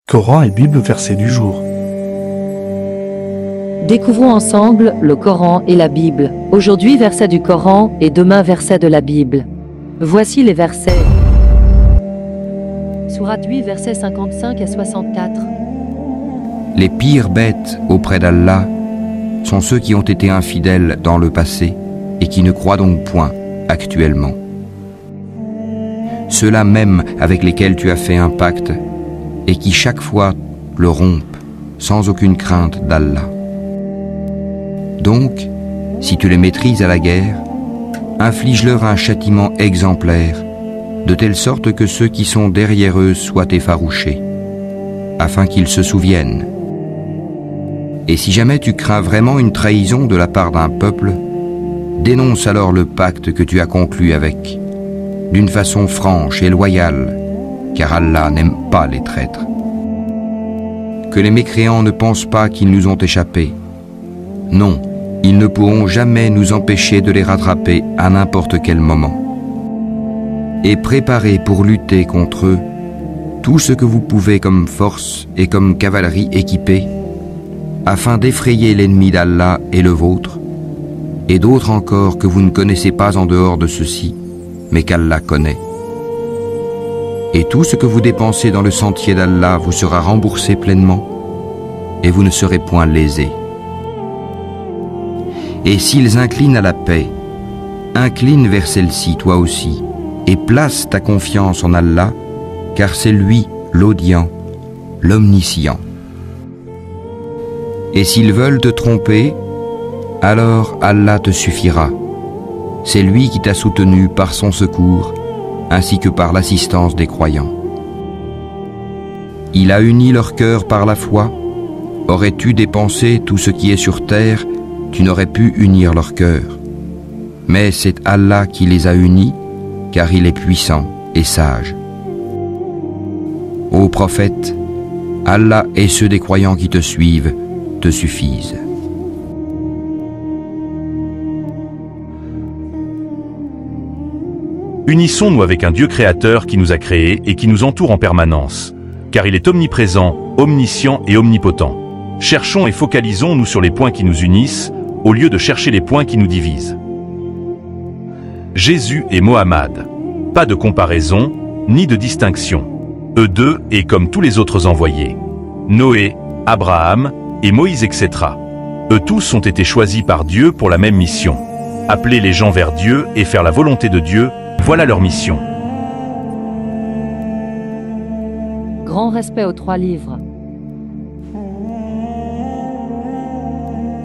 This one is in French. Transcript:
Coran et Bible verset du jour. Découvrons ensemble le Coran et la Bible. Aujourd'hui, verset du Coran et demain, verset de la Bible. Voici les versets. Sourate 8, versets 55 à 64. Les pires bêtes auprès d'Allah sont ceux qui ont été infidèles dans le passé et qui ne croient donc point actuellement. Ceux-là même avec lesquels tu as fait un pacte et qui chaque fois le rompent sans aucune crainte d'Allah. Donc, si tu les maîtrises à la guerre, inflige-leur un châtiment exemplaire, de telle sorte que ceux qui sont derrière eux soient effarouchés, afin qu'ils se souviennent. Et si jamais tu crains vraiment une trahison de la part d'un peuple, dénonce alors le pacte que tu as conclu avec, d'une façon franche et loyale, car Allah n'aime pas les traîtres. Que les mécréants ne pensent pas qu'ils nous ont échappé. Non, ils ne pourront jamais nous empêcher de les rattraper à n'importe quel moment. Et préparez pour lutter contre eux tout ce que vous pouvez comme force et comme cavalerie équipée, afin d'effrayer l'ennemi d'Allah et le vôtre, et d'autres encore que vous ne connaissez pas en dehors de ceux-ci, mais qu'Allah connaît. Et tout ce que vous dépensez dans le sentier d'Allah vous sera remboursé pleinement, et vous ne serez point lésés. Et s'ils inclinent à la paix, incline vers celle-ci toi aussi, et place ta confiance en Allah, car c'est lui l'audient, l'omniscient. Et s'ils veulent te tromper, alors Allah te suffira. C'est lui qui t'a soutenu par son secours, ainsi que par l'assistance des croyants. Il a uni leur cœur par la foi. Aurais-tu dépensé tout ce qui est sur terre, tu n'aurais pu unir leur cœur. Mais c'est Allah qui les a unis, car il est puissant et sage. Ô prophète, Allah et ceux des croyants qui te suivent te suffisent. Unissons-nous avec un Dieu créateur qui nous a créés et qui nous entoure en permanence, car il est omniprésent, omniscient et omnipotent. Cherchons et focalisons-nous sur les points qui nous unissent, au lieu de chercher les points qui nous divisent. Jésus et Mohammed. Pas de comparaison, ni de distinction. Eux deux et comme tous les autres envoyés. Noé, Abraham et Moïse, etc. Eux tous ont été choisis par Dieu pour la même mission. Appeler les gens vers Dieu et faire la volonté de Dieu, voilà leur mission. Grand respect aux 3 livres.